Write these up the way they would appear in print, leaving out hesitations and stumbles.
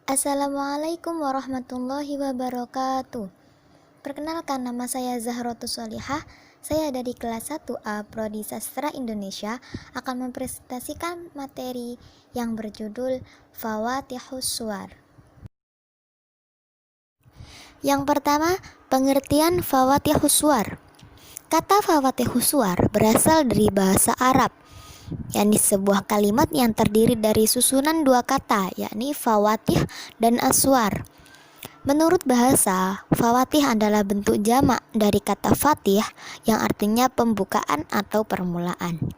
Assalamualaikum warahmatullahi wabarakatuh. Perkenalkan, nama saya Zahrotus Solihah. Saya dari kelas 1A Prodi Sastra Indonesia akan mempresentasikan materi yang berjudul Fawatihus Suwar. Yang pertama, pengertian Fawatihus Suwar. Kata Fawatihus Suwar berasal dari bahasa Arab, yakni sebuah kalimat yang terdiri dari susunan dua kata, yakni fawatih dan aswar. Menurut bahasa, fawatih adalah bentuk jamak dari kata fatih yang artinya pembukaan atau permulaan.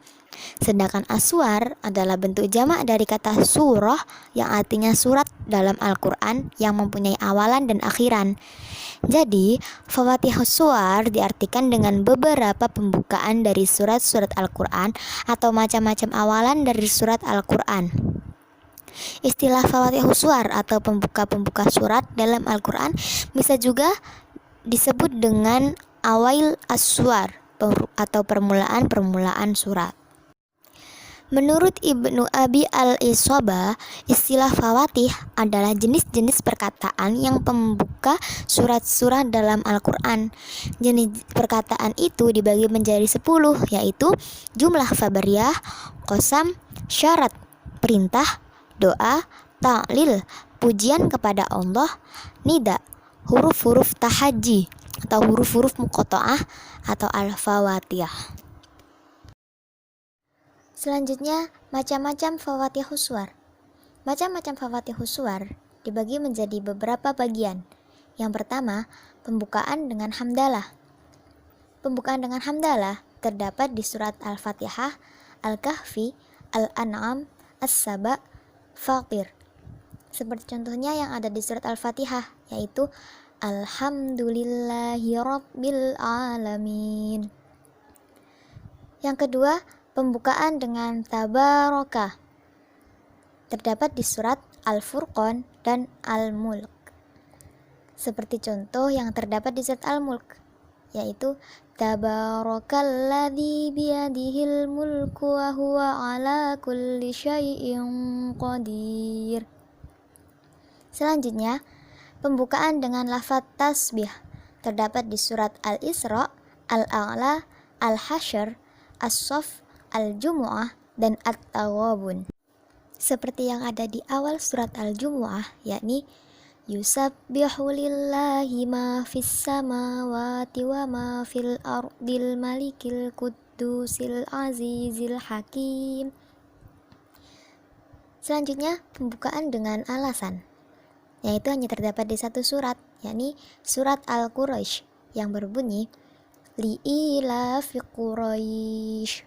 Sedangkan aswar adalah bentuk jamak dari kata surah yang artinya surat dalam Al-Quran yang mempunyai awalan dan akhiran. Jadi, fawatihus suwar diartikan dengan beberapa pembukaan dari surat-surat Al-Quran atau macam-macam awalan dari surat Al-Quran. Istilah fawatihus suwar atau pembuka-pembuka surat dalam Al-Quran bisa juga disebut dengan awail as-suwar atau permulaan-permulaan surat. Menurut Ibnu Abi al-Isobah, istilah fawatih adalah jenis-jenis perkataan yang pembuka surat-surat dalam Al-Quran. Jenis perkataan itu dibagi menjadi 10, yaitu jumlah khabariyah, qasam, syarat, perintah, doa, ta'lil, pujian kepada Allah, nida, huruf-huruf tahaji atau huruf-huruf muqatta'ah atau al-fawatih. Selanjutnya, macam-macam fawatihus suwar. Macam-macam fawatihus suwar dibagi menjadi beberapa bagian. Yang pertama, pembukaan dengan hamdalah. Pembukaan dengan hamdalah terdapat di surat Al-Fatihah, Al-Kahfi, Al-An'am, As-Saba, Fatir. Seperti contohnya yang ada di surat Al-Fatihah, yaitu Alhamdulillahirabbil alamin. Yang kedua, pembukaan dengan tabaraka terdapat di surat Al-Furqan dan Al-Mulk. Seperti contoh yang terdapat di surat Al-Mulk, yaitu Tabarakalladzi biyadihil mulku wa huwa ala kulli syai'in qadir. Selanjutnya, pembukaan dengan lafaz tasbih terdapat di surat Al-Isra, Al-A'la, Al-Hasyr, As-Saff, Al-Jumu'ah, dan At-Taghabun. Seperti yang ada di awal surat Al-Jumu'ah, yakni Yusabbihu lillahi ma fis samawati wa ma fil ardil malikil quddusil azizil hakim. Selanjutnya, pembukaan dengan alasan, yaitu hanya terdapat di satu surat, yakni surat Al-Quraisy yang berbunyi li'ilafi Quraisy.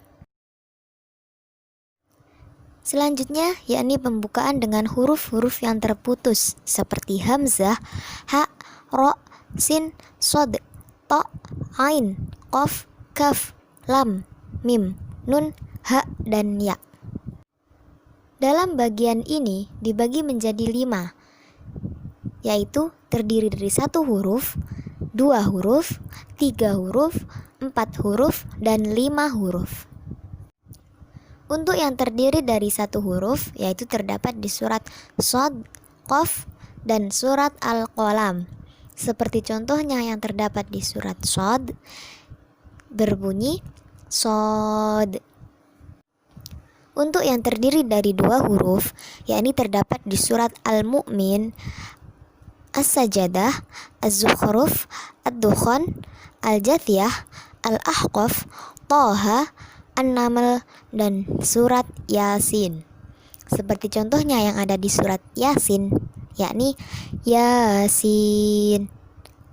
Selanjutnya, yakni pembukaan dengan huruf-huruf yang terputus seperti hamzah, ha, ro, sin, sod, to, ain, qaf, kaf, lam, mim, nun, ha, dan ya. Dalam bagian ini dibagi menjadi 5, yaitu terdiri dari 1 huruf, 2 huruf, 3 huruf, 4 huruf, dan 5 huruf. Untuk yang terdiri dari 1 huruf, yaitu terdapat di surat Shad, Qaf, dan surat Al-Qalam. Seperti contohnya yang terdapat di surat Shad berbunyi Shad. Untuk yang terdiri dari 2 huruf, yakni terdapat di surat Al-Mu'min, As-Sajadah, Az-Zukhruf, Ad-Dukhan, Al-Jathiyah, Al-Ahqaf, Taha, An-Naml, dan surat Yasin. Seperti contohnya yang ada di surat Yasin, yakni Yasin,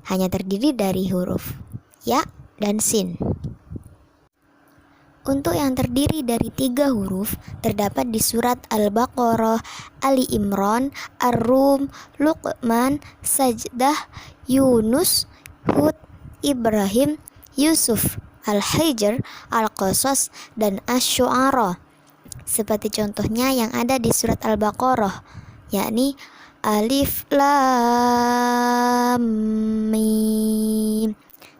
hanya terdiri dari huruf ya dan sin. Untuk yang terdiri dari 3 huruf, terdapat di surat Al-Baqarah, Ali Imran, Ar-Rum, Luqman, Sajdah, Yunus, Hud, Ibrahim, Yusuf, Al-Hijr, Al-Qasas, dan Asy-Syu'ara. Seperti contohnya yang ada di surat Al-Baqarah, yakni Alif Lam Mim,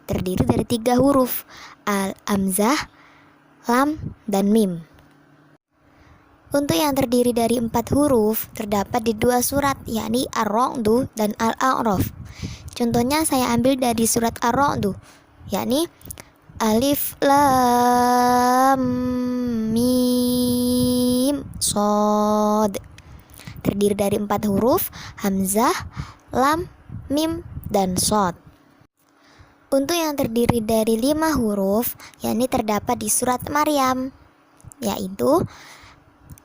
terdiri dari 3 huruf, Al-Hamzah, Lam, dan Mim. Untuk yang terdiri dari 4 huruf terdapat di 2 surat, yakni Ar-Ra'd dan Al-A'raf. Contohnya saya ambil dari surat Ar-Ra'd, yakni Alif Lam Mim Shad. Terdiri dari 4 huruf, Hamzah, Lam, Mim, dan Shad. Untuk yang terdiri dari 5 huruf, yakni terdapat di surat Maryam, yaitu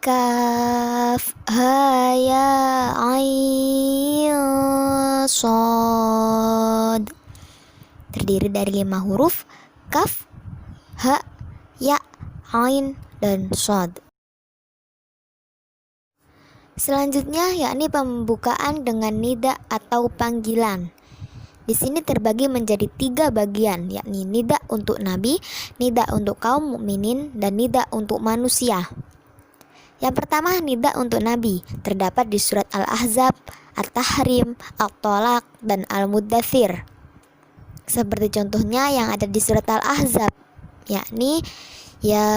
Kaf, Ha, Ya, Ain, Shad. Terdiri dari 5 huruf, Kaf, Ha, Ya, Ain, dan Shad. Selanjutnya yakni pembukaan dengan nida atau panggilan. Di sini terbagi menjadi 3 bagian, yakni nida untuk nabi, nida untuk kaum mukminin, dan nida untuk manusia. Yang pertama, nida untuk nabi, terdapat di surat Al-Ahzab, At-Tahrim, At-Tolaq, dan Al-Muddathir. Seperti contohnya yang ada di surat Al-Ahzab, yakni Ya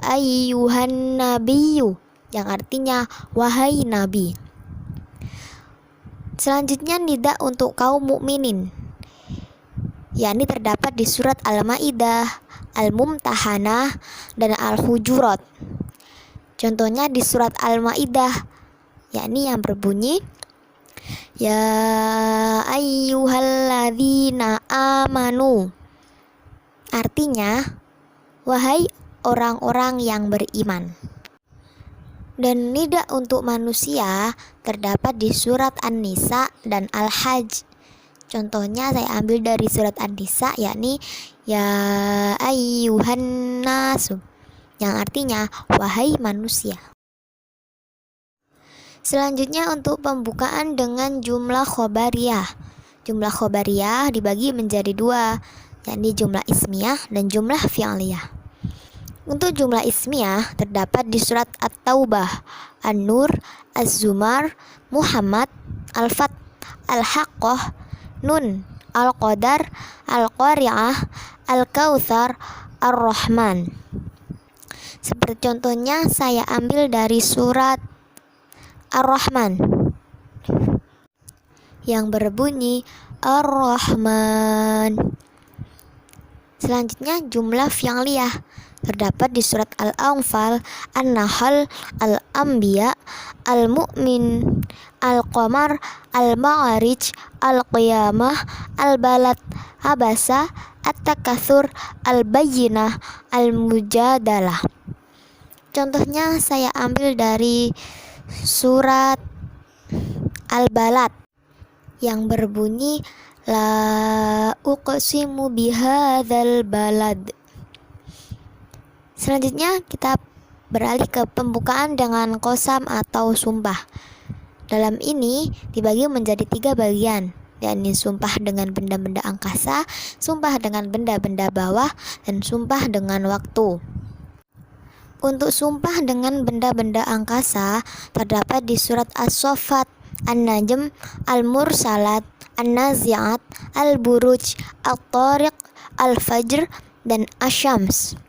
ayyuhan nabiyyu, yang artinya wahai nabi. Selanjutnya nida untuk kaum mukminin, yakni terdapat di surat Al-Maidah, Al-Mumtahanah, dan Al-Hujurat. Contohnya di surat Al-Maidah, yakni yang berbunyi Ya ayyuhalladzina amanu, artinya wahai orang-orang yang beriman. Dan nida untuk manusia terdapat di surat An-Nisa dan Al-Hajj. Contohnya saya ambil dari surat An-Nisa, yakni Ya ayyuhan nasu, yang artinya wahai manusia. Selanjutnya untuk pembukaan dengan jumlah khobariyah. Jumlah khobariyah dibagi menjadi 2, yakni jumlah ismiyah dan jumlah fi'liyah. Untuk jumlah ismiyah terdapat di surat At-Taubah, An-Nur, Az-Zumar, Muhammad, Al-Fat, Al-Haqqah, Nun, Al-Qadar, Al-Qari'ah, Al-Kautsar, Ar-Rahman. Seperti contohnya saya ambil dari surat Ar-Rahman yang berbunyi Ar-Rahman. Selanjutnya jumlah fi'liyah terdapat di surat Al-Anfal, An-Nahl, Al-Anbiya, Al-Mu'min, Al-Qamar, Al-Ma'arij, Al-Qiyamah, Al-Balad, Abasa, At-Takatsur, Al-Bayyinah, Al-Mujadalah. Contohnya saya ambil dari surat Al-Balad yang berbunyi La uqsimu bihadzal balad. Selanjutnya kita beralih ke pembukaan dengan qasam atau sumpah. Dalam ini dibagi menjadi 3 bagian, yakni sumpah dengan benda-benda angkasa, sumpah dengan benda-benda bawah, dan sumpah dengan waktu. Untuk sumpah dengan benda-benda angkasa terdapat di surat As-Saffat, An-Najm, Al-Mursalat, An-Nazi'at, Al-Buruj, At-Tariq, Al-Fajr, dan Asy-Syams.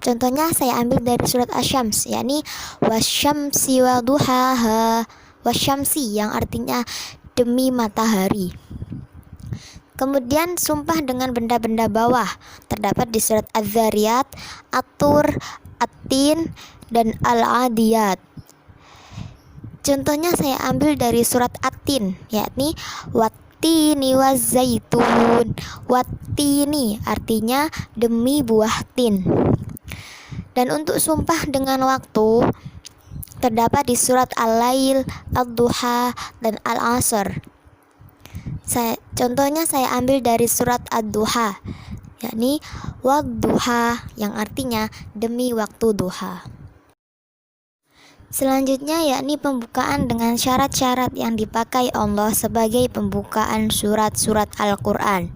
Contohnya saya ambil dari surat Asy-Syams, yakni wasyamsi wa duhaha, wasyamsi yang artinya demi matahari. Kemudian sumpah dengan benda-benda bawah terdapat di surat Az-Zariyat, At-Tur, At-Tin, dan Al-Adiyat. Contohnya saya ambil dari surat At-Tin, yakni wattini waz-zaitun. Wattini artinya demi buah tin. Dan untuk sumpah dengan waktu terdapat di surat Al-Lail, Ad-Duha, dan Al-Asr. Contohnya saya ambil dari surat Ad-Duha, yakni wad-duha yang artinya demi waktu duha. Selanjutnya yakni pembukaan dengan syarat-syarat yang dipakai Allah sebagai pembukaan surat-surat Al-Quran.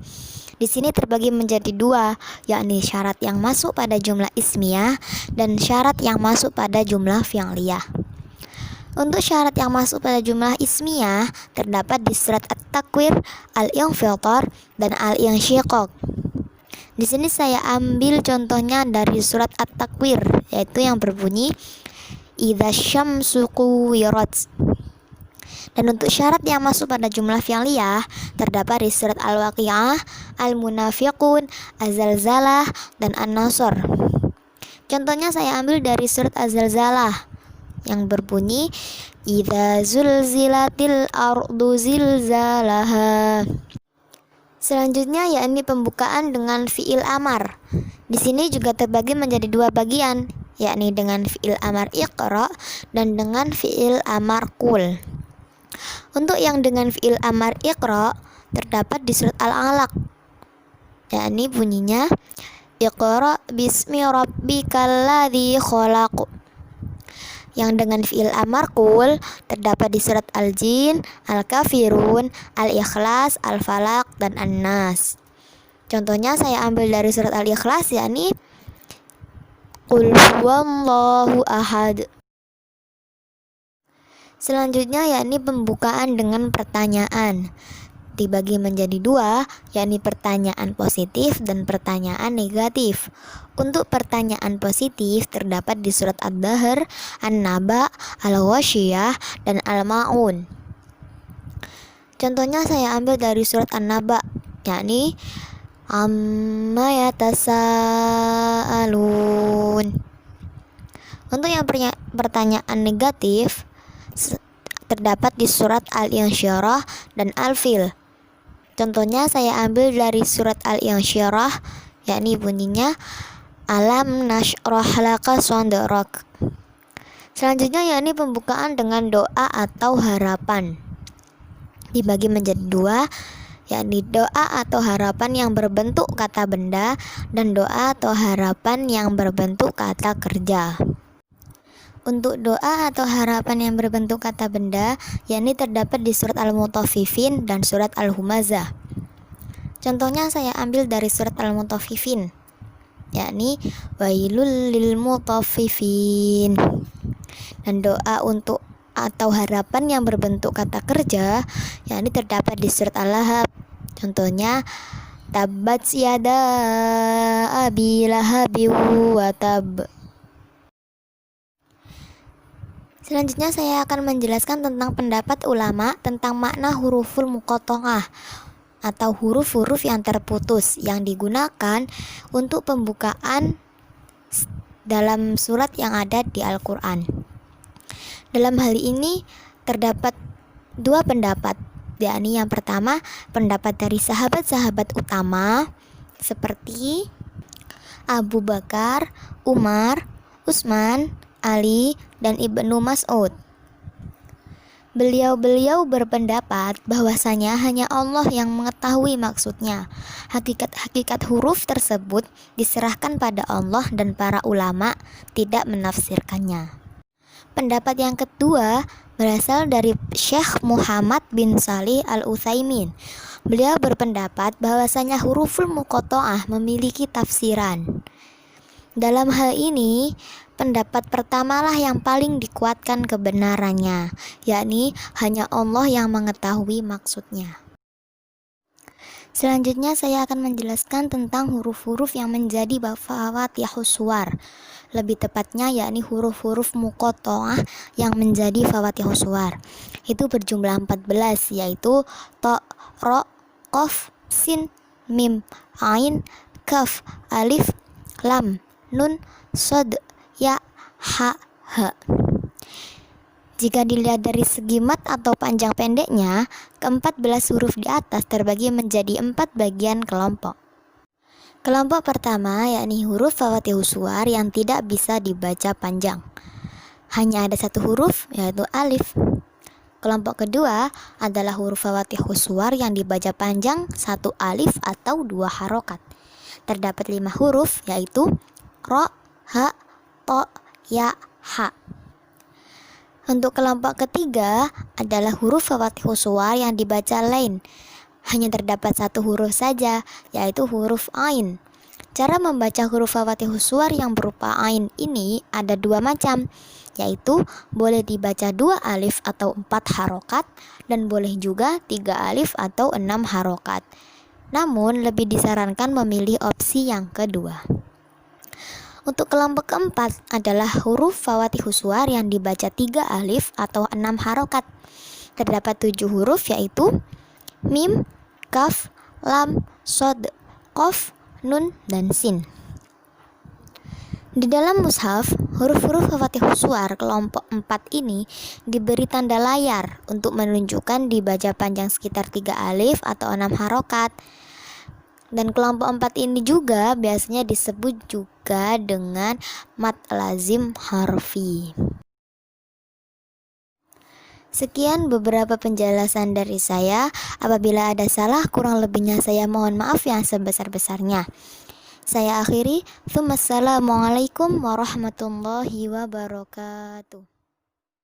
Di sini terbagi menjadi 2, yakni syarat yang masuk pada jumlah ismiyah dan syarat yang masuk pada jumlah fi'liyah. Untuk syarat yang masuk pada jumlah ismiyah terdapat di surat At-Takwir, Al-Infitar, dan Al-Insyiqaq. Di sini saya ambil contohnya dari surat At-Takwir, yaitu yang berbunyi idza syamsu kuwirat. Dan untuk syarat yang masuk pada jumlah fi'liyah terdapat di surat Al-Waqi'ah, Al-Munafiqun, Az-Zalzalah, dan An-Nasr. Contohnya saya ambil dari surat Az-Zalzalah yang berbunyi idza zulzilatil ardu zilzalaha. Selanjutnya yakni pembukaan dengan fi'il amar. Di sini juga terbagi menjadi dua bagian, yakni dengan fi'il amar iqra dan dengan fi'il amar qul. Untuk yang dengan fi'il amar iqra terdapat di surat Al-Alaq, yakni bunyinya iqra bismi rabbikal ladzi khalaq. Yang dengan fi'il amar qul terdapat di surat Al-Jin, Al-Kafirun, Al-Ikhlas, Al-Falaq, dan An-Nas. Contohnya saya ambil dari surat Al-Ikhlas, yakni qul huwallahu ahad. Selanjutnya yakni pembukaan dengan pertanyaan. Dibagi menjadi dua, yakni pertanyaan positif dan pertanyaan negatif. Untuk pertanyaan positif terdapat di surat Ad-Dahr, An-Naba, Al-Ghasyiyah, dan Al-Ma'un. Contohnya saya ambil dari surat An-Naba, yakni amma yatasaalun. Untuk yang pertanyaan negatif terdapat di surat Al-Insyirah dan Al-Fil. Contohnya saya ambil dari surat Al-Insyirah, yakni bunyinya alam nashrah laka sadrak. Selanjutnya yakni pembukaan dengan doa atau harapan. Dibagi menjadi dua, yakni doa atau harapan yang berbentuk kata benda dan doa atau harapan yang berbentuk kata kerja. Untuk doa atau harapan yang berbentuk kata benda, yakni terdapat di surat Al-Mutaffifin dan surat Al-Humazah. Contohnya saya ambil dari surat Al-Mutaffifin, yakni wailul lil mutaffifin. Dan doa untuk atau harapan yang berbentuk kata kerja, yakni terdapat di surat Al-Lahab. Contohnya tabbat yada abi lahabin wa tab. Selanjutnya saya akan menjelaskan tentang pendapat ulama tentang makna huruful muqatta'ah atau huruf-huruf yang terputus yang digunakan untuk pembukaan dalam surat yang ada di Al-Quran. Dalam hal ini terdapat dua pendapat, yakni yang pertama pendapat dari sahabat-sahabat utama seperti Abu Bakar, Umar, Utsman, Ali, dan Ibnu Mas'ud. Beliau-beliau berpendapat bahwasanya hanya Allah yang mengetahui maksudnya. Hakikat huruf tersebut diserahkan pada Allah dan para ulama tidak menafsirkannya. Pendapat yang kedua berasal dari Syekh Muhammad bin Shalih Al-Utsaimin. Beliau berpendapat bahwasanya huruful muqatta'ah memiliki tafsiran. Dalam hal ini, pendapat pertamalah yang paling dikuatkan kebenarannya, yakni hanya Allah yang mengetahui maksudnya. Selanjutnya saya akan menjelaskan tentang huruf-huruf yang menjadi fawatihus suwar. Lebih tepatnya yakni huruf-huruf muqatta'ah yang menjadi fawatihus suwar. Itu berjumlah 14, yaitu ta, ra, qaf, sin, mim, ain, kaf, alif, lam, nun, shad, ya, ha, ha. Jika dilihat dari segi mat atau panjang pendeknya, ke-14 huruf di atas terbagi menjadi 4 bagian kelompok. Kelompok pertama yakni huruf fawatihus suwar yang tidak bisa dibaca panjang. Hanya ada satu huruf, yaitu alif. Kelompok kedua adalah huruf fawatihus suwar yang dibaca panjang, satu alif atau 2 harokat. Terdapat 5 huruf, yaitu ra, ha, to, ya, ha. Untuk kelompok ketiga adalah huruf fawatihus suwar yang dibaca lain. Hanya terdapat satu huruf saja, yaitu huruf ain. Cara membaca huruf fawatihus suwar yang berupa ain ini ada 2 macam, yaitu boleh dibaca 2 alif atau 4 harokat, dan boleh juga 3 alif atau 6 harokat. Namun lebih disarankan memilih opsi yang kedua. Untuk kelompok keempat adalah huruf fawatihus suwar yang dibaca 3 alif atau 6 harokat. Terdapat 7 huruf yaitu mim, kaf, lam, sod, qaf, nun, dan sin. Di dalam mushaf, huruf-huruf fawatihus suwar kelompok 4 ini diberi tanda layar untuk menunjukkan dibaca panjang sekitar 3 alif atau 6 harokat. Dan kelompok 4 ini juga biasanya disebut juga dengan mad lazim harfi. Sekian beberapa penjelasan dari saya. Apabila ada salah, kurang lebihnya saya mohon maaf yang sebesar-besarnya. Saya akhiri. Wassalamualaikum warahmatullahi wabarakatuh.